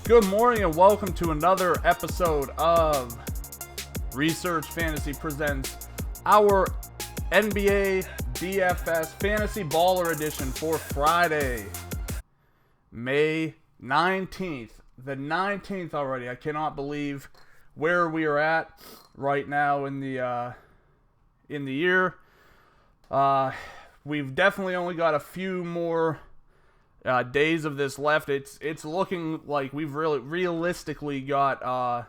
Good morning and welcome to another episode of Research Fantasy Presents our NBA DFS Fantasy Baller Edition for Friday, May 19th. The 19th already. I cannot believe where we are at right now in the year. We've definitely only got a few more days of this left. It's looking like we've really realistically got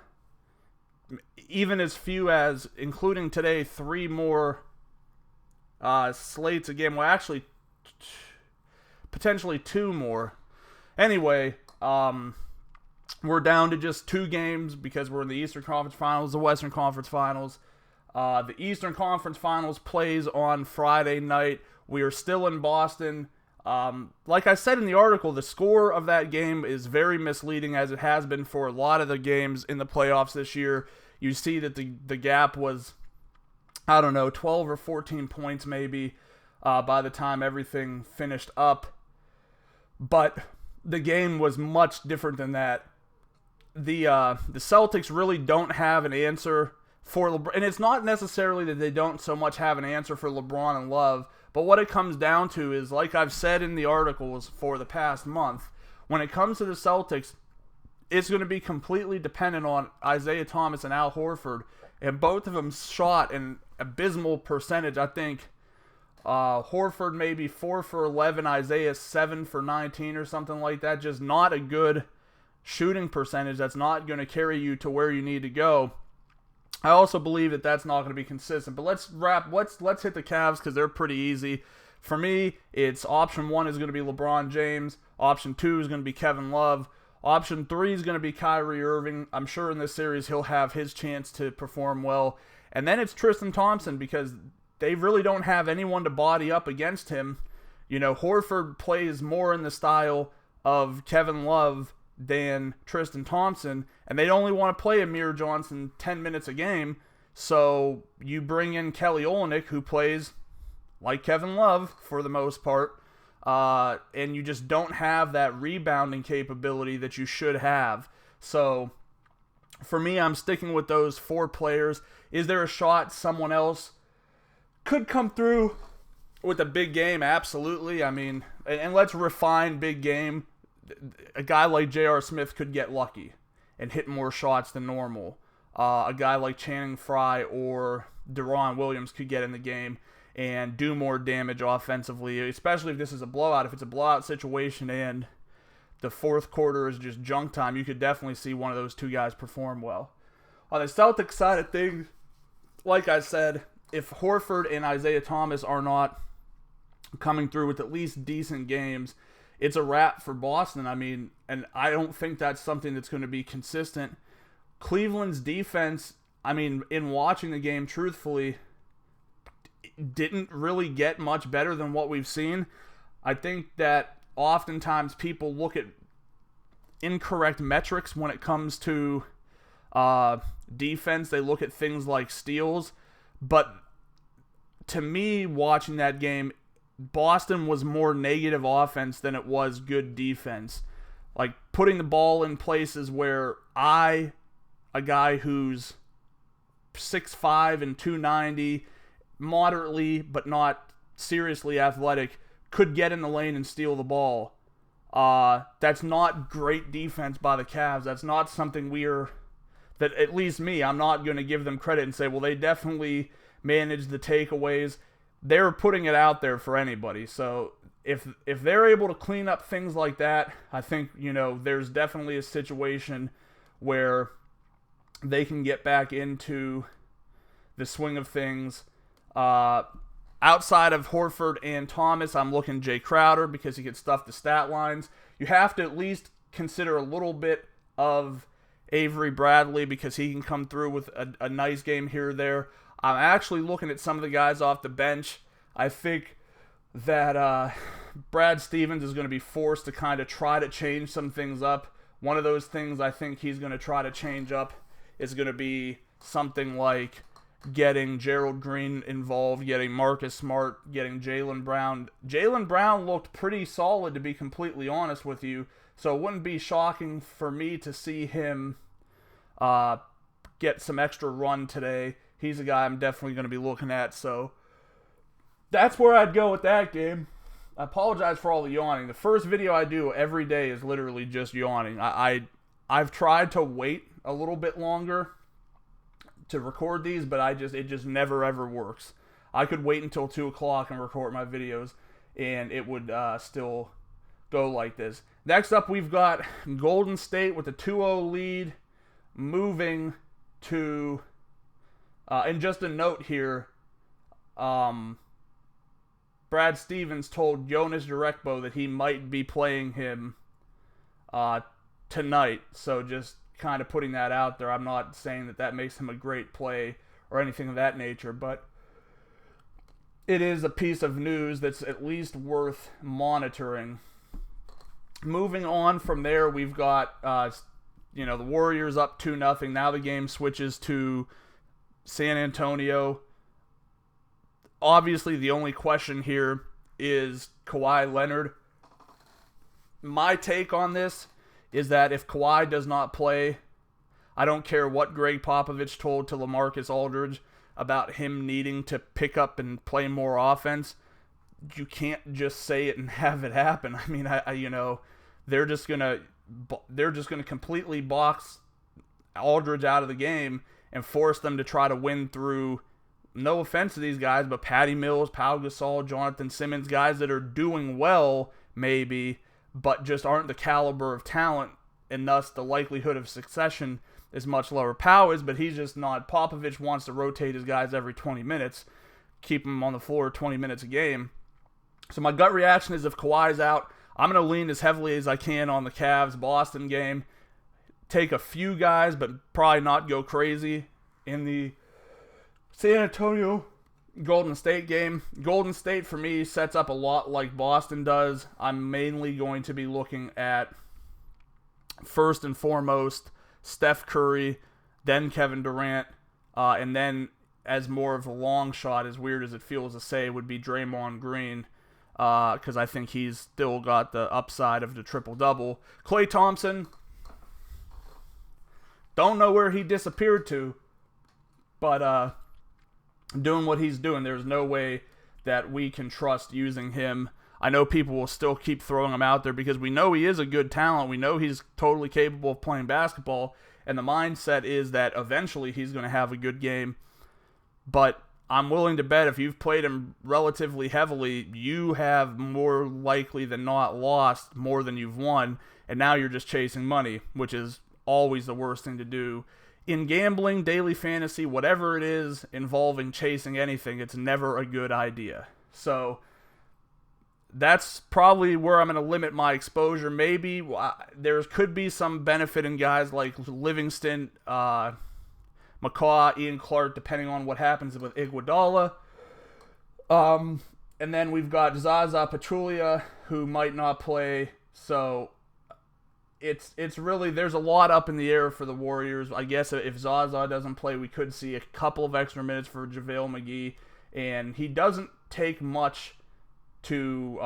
even as few as, including today, 3 more slates again. Well, actually, potentially 2 more. Anyway, we're down to just 2 games because we're in the Eastern Conference Finals, the Western Conference Finals. The Eastern Conference Finals plays on Friday night. We are still in Boston. Like I said in the article, the score of that game is very misleading, as it has been for a lot of the games in the playoffs this year. You see that the gap was, 12 or 14 points maybe by the time everything finished up. But the game was much different than that. The Celtics really don't have an answer for LeBron, and it's not necessarily that they don't so much have an answer for LeBron and Love. But what it comes down to is, like I've said in the articles for the past month, when it comes to the Celtics, it's going to be completely dependent on Isaiah Thomas and Al Horford. And both of them shot an abysmal percentage. I think Horford maybe 4 for 11, Isaiah 7 for 19 or something like that. Just not a good shooting percentage. That's not going to carry you to where you need to go. I also believe that that's not going to be consistent. But let's hit the Cavs because they're pretty easy. For me, it's option 1 is going to be LeBron James. Option 2 is going to be Kevin Love. Option 3 is going to be Kyrie Irving. I'm sure in this series he'll have his chance to perform well. And then it's Tristan Thompson because they really don't have anyone to body up against him. You know, Horford plays more in the style of Kevin Love than Tristan Thompson, and they only want to play Amir Johnson 10 minutes a game, so you bring in Kelly Olynyk, who plays like Kevin Love for the most part, and you just don't have that rebounding capability that you should have. So for me, I'm sticking with those 4 players. Is there a shot someone else could come through with a big game? Absolutely. I mean, and let's refine big game. A guy like J.R. Smith could get lucky and hit more shots than normal. A guy like Channing Frye or Deron Williams could get in the game and do more damage offensively, especially if this is a blowout. If it's a blowout situation and the fourth quarter is just junk time, you could definitely see one of those 2 guys perform well. On the Celtics side of things, like I said, if Horford and Isaiah Thomas are not coming through with at least decent games, it's a wrap for Boston. I mean, and I don't think that's something that's going to be consistent. Cleveland's defense, I mean, in watching the game, truthfully, didn't really get much better than what we've seen. I think that oftentimes people look at incorrect metrics when it comes to defense. They look at things like steals. But to me, watching that game, Boston was more negative offense than it was good defense. Like putting the ball in places where a guy who's 6'5" and 290, moderately but not seriously athletic, could get in the lane and steal the ball. That's not great defense by the Cavs. That's not something that at least me, I'm not going to give them credit and say, well, they definitely managed the takeaways. They're putting it out there for anybody. So if they're able to clean up things like that, I think, there's definitely a situation where they can get back into the swing of things. Outside of Horford and Thomas, I'm looking Jay Crowder because he could stuff the stat lines. You have to at least consider a little bit of Avery Bradley because he can come through with a nice game here or there. I'm actually looking at some of the guys off the bench. I think that Brad Stevens is going to be forced to kind of try to change some things up. One of those things I think he's going to try to change up is going to be something like getting Gerald Green involved, getting Marcus Smart, getting Jaylen Brown. Jaylen Brown looked pretty solid, to be completely honest with you, So it wouldn't be shocking for me to see him get some extra run today. He's a guy I'm definitely going to be looking at. So that's where I'd go with that game. I apologize for all the yawning. The first video I do every day is literally just yawning. I've tried to wait a little bit longer to record these, but it just never ever works. I could wait until 2 o'clock and record my videos, and it would still go like this. Next up, we've got Golden State with a 2-0 lead, moving to, and just a note here, Brad Stevens told Jonas Jerebko that he might be playing him tonight, so just kind of putting that out there. I'm not saying that makes him a great play or anything of that nature, but it is a piece of news that's at least worth monitoring. Moving on from there, we've got the Warriors up 2-0. Now the game switches to San Antonio. Obviously, the only question here is Kawhi Leonard. My take on this is that if Kawhi does not play, I don't care what Greg Popovich told to LaMarcus Aldridge about him needing to pick up and play more offense. You can't just say it and have it happen. I mean, they're just gonna completely box Aldridge out of the game and force them to try to win through. No offense to these guys, but Patty Mills, Pau Gasol, Jonathan Simmons, guys that are doing well, maybe, but just aren't the caliber of talent, and thus the likelihood of succession is much lower. Pau is, but he's just not. Popovich wants to rotate his guys every 20 minutes, keep them on the floor 20 minutes a game. So my gut reaction is if Kawhi's out, I'm going to lean as heavily as I can on the Cavs-Boston game. Take a few guys, but probably not go crazy in the San Antonio Golden State game. Golden State, for me, sets up a lot like Boston does. I'm mainly going to be looking at, first and foremost, Steph Curry, then Kevin Durant, and then, as more of a long shot, as weird as it feels to say, would be Draymond Green, because I think he's still got the upside of the triple-double. Klay Thompson, don't know where he disappeared to, but doing what he's doing, there's no way that we can trust using him. I know people will still keep throwing him out there because we know he is a good talent. We know he's totally capable of playing basketball, and the mindset is that eventually he's going to have a good game. But I'm willing to bet if you've played him relatively heavily, you have more likely than not lost more than you've won, and now you're just chasing money, which is always the worst thing to do. In gambling, daily fantasy, whatever it is involving chasing anything, it's never a good idea. So that's probably where I'm going to limit my exposure. Maybe there could be some benefit in guys like Livingston, McCaw, Ian Clark, depending on what happens with Iguodala. And then we've got Zaza Pachulia, who might not play. So it's really, there's a lot up in the air for the Warriors. I guess if Zaza doesn't play, we could see a couple of extra minutes for JaVale McGee. And he doesn't take much to,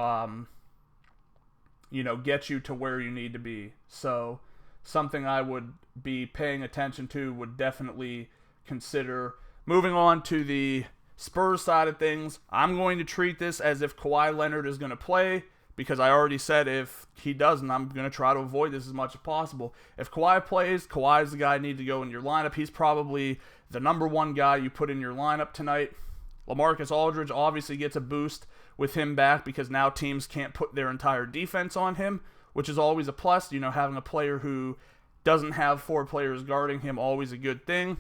get you to where you need to be. So something I would be paying attention to, would definitely consider. Moving on to the Spurs side of things, I'm going to treat this as if Kawhi Leonard is going to play, because I already said if he doesn't, I'm going to try to avoid this as much as possible. If Kawhi plays, Kawhi's the guy you need to go in your lineup. He's probably the number one guy you put in your lineup tonight. LaMarcus Aldridge obviously gets a boost with him back because now teams can't put their entire defense on him, which is always a plus. Having a player who doesn't have 4 players guarding him, always a good thing.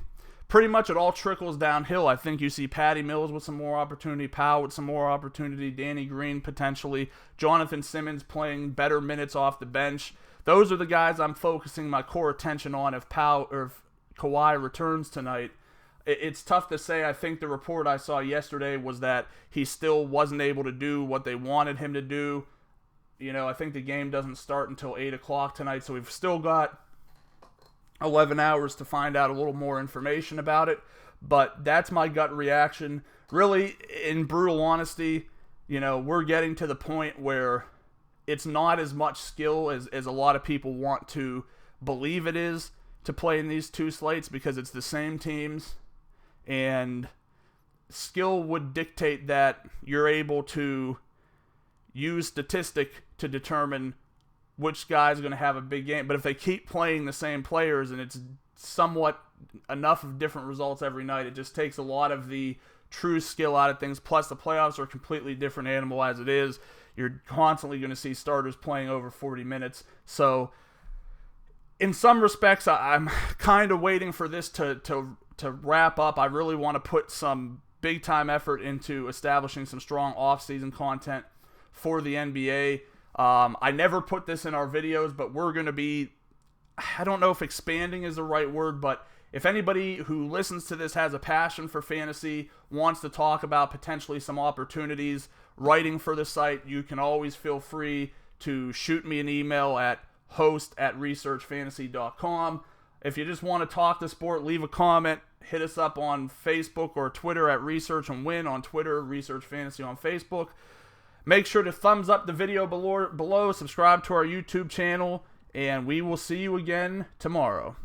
Pretty much it all trickles downhill. I think you see Patty Mills with some more opportunity, Powell with some more opportunity, Danny Green potentially, Jonathan Simmons playing better minutes off the bench. Those are the guys I'm focusing my core attention on if Kawhi returns tonight. It's tough to say. I think the report I saw yesterday was that he still wasn't able to do what they wanted him to do. I think the game doesn't start until 8 o'clock tonight, so we've still got 11 hours to find out a little more information about it. But that's my gut reaction. Really, in brutal honesty, we're getting to the point where it's not as much skill as a lot of people want to believe it is to play in these two slates, because it's the same teams, and skill would dictate that you're able to use statistic to determine which guy's going to have a big game. But if they keep playing the same players and it's somewhat enough of different results every night, it just takes a lot of the true skill out of things. Plus, the playoffs are a completely different animal as it is. You're constantly going to see starters playing over 40 minutes. So, in some respects, I'm kind of waiting for this to wrap up. I really want to put some big-time effort into establishing some strong off-season content for the NBA. I never put this in our videos, but we're going to be, I don't know if expanding is the right word, but if anybody who listens to this has a passion for fantasy, wants to talk about potentially some opportunities writing for the site, you can always feel free to shoot me an email at host@researchfantasy.com. If you just want to talk the sport, leave a comment. Hit us up on Facebook or Twitter at Research and Win on Twitter, Research Fantasy on Facebook. Make sure to thumbs up the video below, subscribe to our YouTube channel, and we will see you again tomorrow.